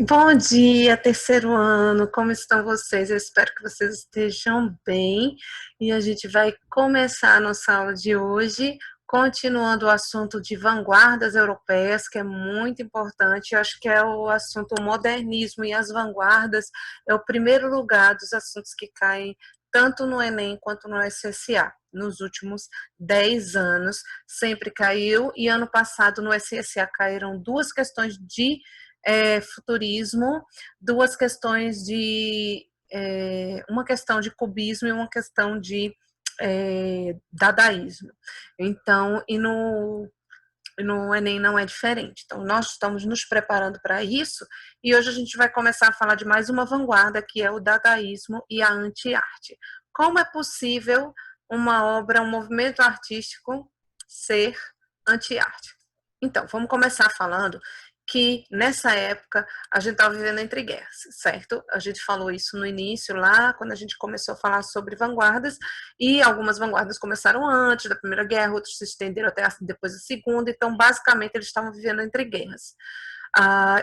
Bom dia, terceiro ano, como estão vocês? Eu espero que vocês estejam bem e a gente vai começar a nossa aula de hoje, continuando o assunto de vanguardas europeias, que é muito importante. Eu acho que é o assunto modernismo e as vanguardas, é o primeiro lugar dos assuntos que caem tanto no Enem quanto no SSA. Nos últimos 10 anos, sempre caiu, e ano passado no SSA caíram duas questões de futurismo, duas questões de uma questão de cubismo e uma questão de dadaísmo. Então, no Enem não é diferente. Então, nós estamos nos preparando para isso e hoje a gente vai começar a falar de mais uma vanguarda, que é o dadaísmo e a anti-arte. Como é possível uma obra, um movimento artístico ser anti-arte? Então, vamos começar falando que nessa época a gente estava vivendo entre guerras, certo? A gente falou isso no início, lá quando a gente começou a falar sobre vanguardas, e algumas vanguardas começaram antes da Primeira Guerra, outras se estenderam até depois da Segunda, então basicamente eles estavam vivendo entre guerras.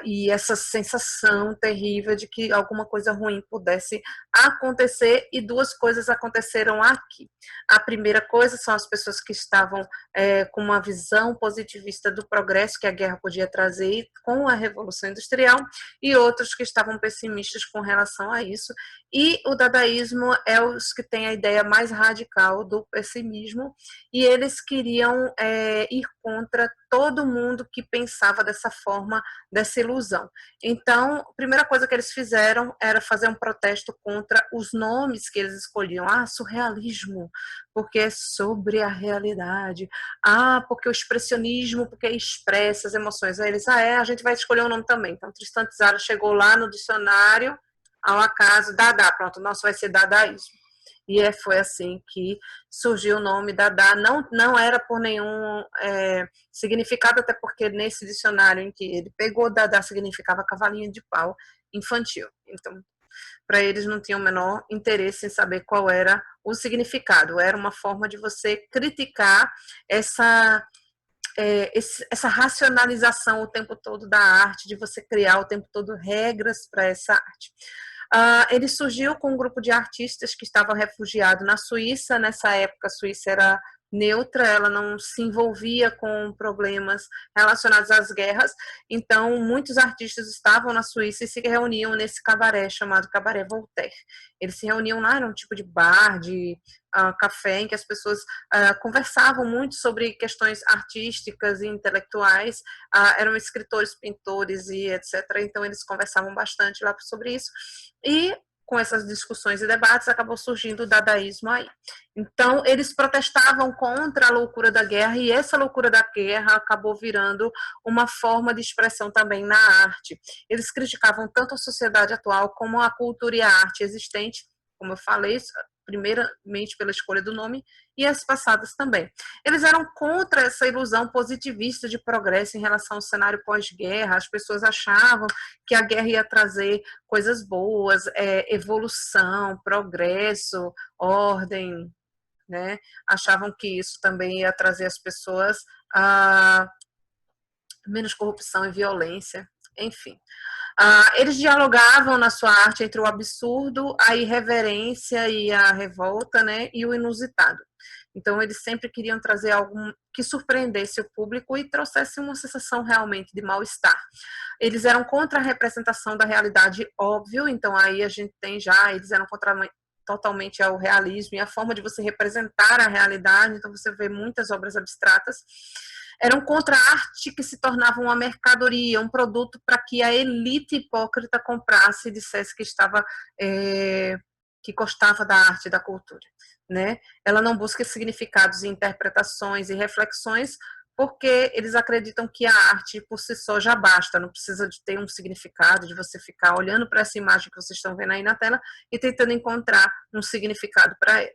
E essa sensação terrível de que alguma coisa ruim pudesse acontecer, e duas coisas aconteceram aqui. A primeira coisa são as pessoas que estavam com uma visão positivista do progresso que a guerra podia trazer com a Revolução Industrial, e outros que estavam pessimistas com relação a isso, e o dadaísmo é os que têm a ideia mais radical do pessimismo, e eles queriam ir contra todo mundo que pensava dessa forma, dessa ilusão. Então, a primeira coisa que eles fizeram era fazer um protesto contra os nomes que eles escolhiam. Surrealismo, porque é sobre a realidade. Porque o expressionismo, porque expressa as emoções. Aí eles, a gente vai escolher um nome também. Então, Tristan Tzara chegou lá no dicionário, ao acaso, Dada, pronto, o nosso vai ser dadaísmo. E foi assim que surgiu o nome Dada. Não era por nenhum significado, até porque nesse dicionário em que ele pegou, Dada significava cavalinho de pau infantil. Então, para eles não tinham o menor interesse em saber qual era o significado. Era uma forma de você criticar essa racionalização o tempo todo da arte, de você criar o tempo todo regras para essa arte. Ele surgiu com um grupo de artistas que estavam refugiados na Suíça. Nessa época, a Suíça era neutra, ela não se envolvia com problemas relacionados às guerras, então muitos artistas estavam na Suíça e se reuniam nesse cabaré chamado Cabaré Voltaire. Eles se reuniam lá, era um tipo de bar, de café, em que as pessoas conversavam muito sobre questões artísticas e intelectuais, eram escritores, pintores e etc. Então eles conversavam bastante lá sobre isso, e com essas discussões e debates acabou surgindo o dadaísmo aí. Então eles protestavam contra a loucura da guerra, e essa loucura da guerra acabou virando uma forma de expressão também na arte. Eles criticavam tanto a sociedade atual como a cultura e a arte existente, como eu falei, primeiramente pela escolha do nome, e as passadas também. Eles eram contra essa ilusão positivista de progresso em relação ao cenário pós-guerra. As pessoas achavam que a guerra ia trazer coisas boas, evolução, progresso, ordem, né? Achavam que isso também ia trazer às pessoas menos corrupção e violência, enfim. Eles dialogavam na sua arte entre o absurdo, a irreverência e a revolta, né, e o inusitado. Então, eles sempre queriam trazer algo que surpreendesse o público e trouxesse uma sensação realmente de mal-estar. Eles eram contra a representação da realidade, óbvio, então aí a gente tem já, eles eram contra totalmente ao realismo e a forma de você representar a realidade, então você vê muitas obras abstratas. Eram contra a arte que se tornava uma mercadoria, um produto para que a elite hipócrita comprasse e dissesse que que gostava da arte e da cultura, né? Ela não busca significados e interpretações e reflexões, porque eles acreditam que a arte por si só já basta, não precisa de ter um significado, de você ficar olhando para essa imagem que vocês estão vendo aí na tela e tentando encontrar um significado para ela.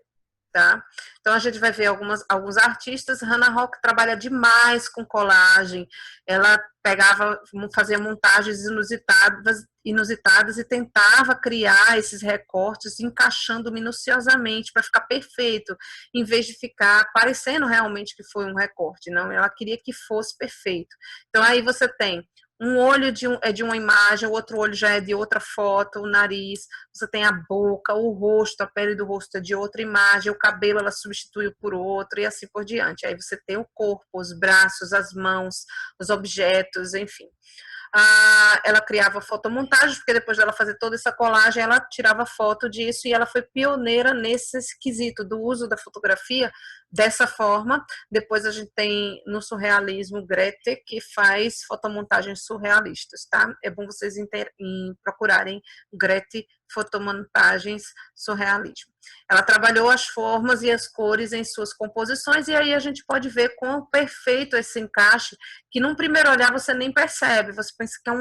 Tá? Então a gente vai ver alguns artistas. Hannah Rock trabalha demais com colagem. Ela fazia montagens inusitadas e tentava criar esses recortes, encaixando minuciosamente para ficar perfeito, em vez de ficar parecendo realmente que foi um recorte. Não, ela queria que fosse perfeito. Então aí você tem um olho é de uma imagem, o outro olho já é de outra foto, o nariz, você tem a boca, o rosto, a pele do rosto é de outra imagem, o cabelo ela substituiu por outro e assim por diante. Aí você tem o corpo, os braços, as mãos, os objetos, enfim. Ela criava fotomontagens, porque depois dela fazer toda essa colagem, ela tirava foto disso e ela foi pioneira nesse quesito do uso da fotografia dessa forma. Depois a gente tem no surrealismo Grete, que faz fotomontagens surrealistas, tá? É bom vocês procurarem Grete fotomontagens surrealismo. Ela trabalhou as formas e as cores em suas composições e aí a gente pode ver quão perfeito esse encaixe, que num primeiro olhar você nem percebe, você pensa que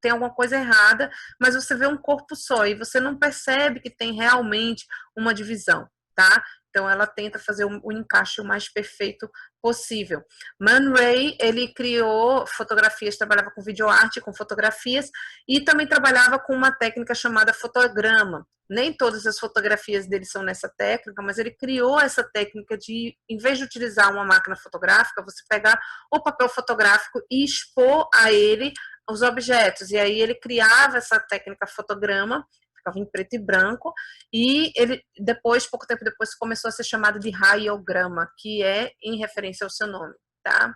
tem alguma coisa errada, mas você vê um corpo só e você não percebe que tem realmente uma divisão, tá? Então ela tenta fazer o encaixe o mais perfeito possível. Man Ray, ele criou fotografias, trabalhava com videoarte, com fotografias, e também trabalhava com uma técnica chamada fotograma. Nem todas as fotografias dele são nessa técnica, mas ele criou essa técnica de, em vez de utilizar uma máquina fotográfica, você pegar o papel fotográfico e expor a ele os objetos. E aí ele criava essa técnica fotograma, ficava em preto e branco, e ele depois, pouco tempo depois, começou a ser chamado de raiograma, que é em referência ao seu nome, tá?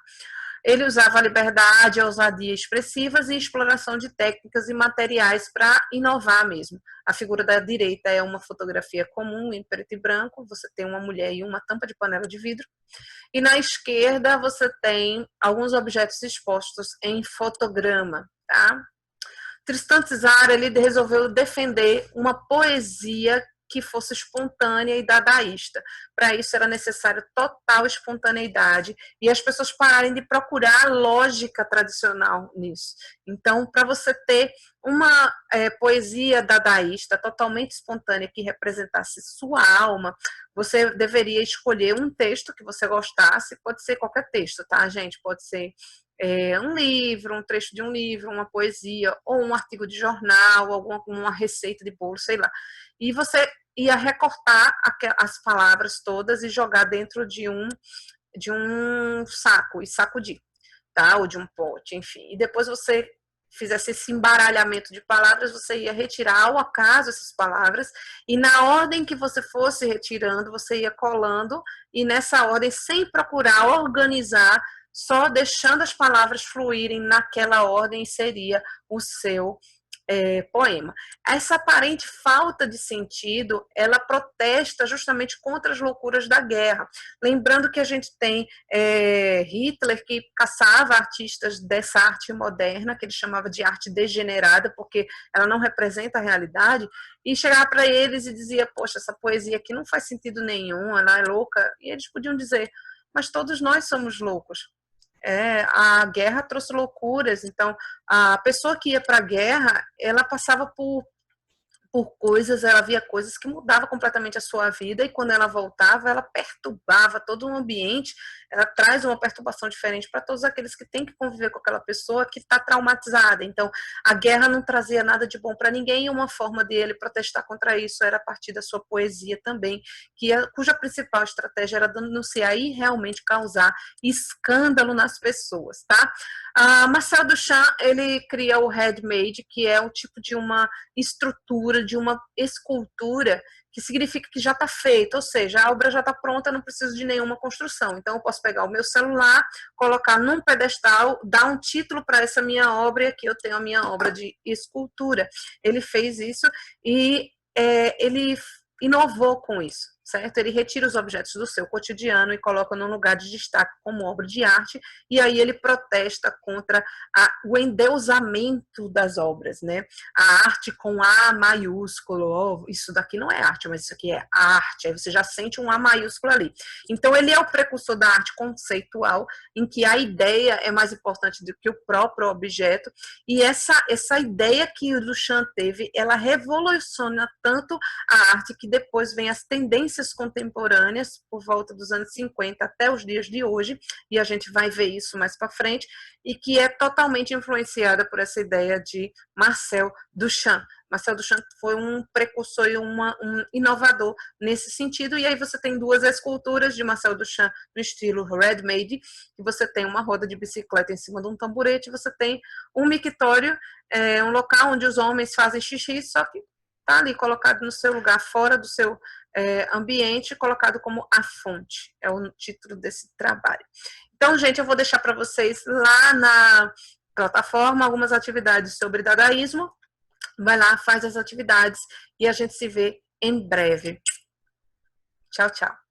Ele usava a liberdade, a ousadia expressivas e exploração de técnicas e materiais para inovar mesmo. A figura da direita é uma fotografia comum em preto e branco, você tem uma mulher e uma tampa de panela de vidro. E na esquerda você tem alguns objetos expostos em fotograma, tá? Tristan Tzar, ele resolveu defender uma poesia que fosse espontânea e dadaísta. Para isso era necessário total espontaneidade e as pessoas pararem de procurar lógica tradicional nisso. Então, para você ter uma poesia dadaísta totalmente espontânea que representasse sua alma, você deveria escolher um texto que você gostasse, pode ser qualquer texto, tá, gente? Pode ser um livro, um trecho de um livro, uma poesia, ou um artigo de jornal, uma receita de bolo, sei lá. E você ia recortar as palavras todas e jogar dentro de um saco, e sacudir, tá? Ou de um pote, enfim. E depois você fizesse esse embaralhamento de palavras, você ia retirar ao acaso essas palavras, e na ordem que você fosse retirando, você ia colando, e nessa ordem, sem procurar organizar, só deixando as palavras fluírem naquela ordem, seria o seu poema. Essa aparente falta de sentido, ela protesta justamente contra as loucuras da guerra. Lembrando que a gente tem Hitler, que caçava artistas dessa arte moderna, que ele chamava de arte degenerada, porque ela não representa a realidade, e chegava para eles e dizia, poxa, essa poesia aqui não faz sentido nenhum, ela é louca, e eles podiam dizer, mas todos nós somos loucos. A guerra trouxe loucuras, então a pessoa que ia para a guerra, ela passava por coisas, ela via coisas que mudavam completamente a sua vida e quando ela voltava, ela perturbava todo o ambiente, ela traz uma perturbação diferente para todos aqueles que têm que conviver com aquela pessoa que está traumatizada. Então, a guerra não trazia nada de bom para ninguém e uma forma de ele protestar contra isso era a partir da sua poesia também, cuja principal estratégia era denunciar e realmente causar escândalo nas pessoas, tá? Marcel Duchamp, ele cria o handmade, que é um tipo de uma estrutura, de uma escultura, que significa que já está feita, ou seja, a obra já está pronta, não preciso de nenhuma construção. Então, eu posso pegar o meu celular, colocar num pedestal, dar um título para essa minha obra, e aqui eu tenho a minha obra de escultura. Ele fez isso e ele inovou com isso, certo? Ele retira os objetos do seu cotidiano e coloca num lugar de destaque como obra de arte, e aí ele protesta contra o endeusamento das obras, né? A arte com A maiúsculo, isso daqui não é arte, mas isso aqui é arte, aí você já sente um A maiúsculo ali. Então ele é o precursor da arte conceitual, em que a ideia é mais importante do que o próprio objeto, e essa ideia que o Duchamp teve, ela revoluciona tanto a arte que depois vem as tendências tendências contemporâneas por volta dos anos 50 até os dias de hoje, e a gente vai ver isso mais para frente, e que é totalmente influenciada por essa ideia de Marcel Duchamp. Marcel Duchamp foi um precursor e um inovador nesse sentido, e aí você tem duas esculturas de Marcel Duchamp no estilo Red-Made, que você tem uma roda de bicicleta em cima de um tamborete, você tem um mictório, um local onde os homens fazem xixi, só que está ali colocado no seu lugar, fora do seu ambiente, colocado como a fonte, é o título desse trabalho. Então, gente, eu vou deixar para vocês lá na plataforma algumas atividades sobre dadaísmo. Vai lá, faz as atividades e a gente se vê em breve. Tchau, tchau.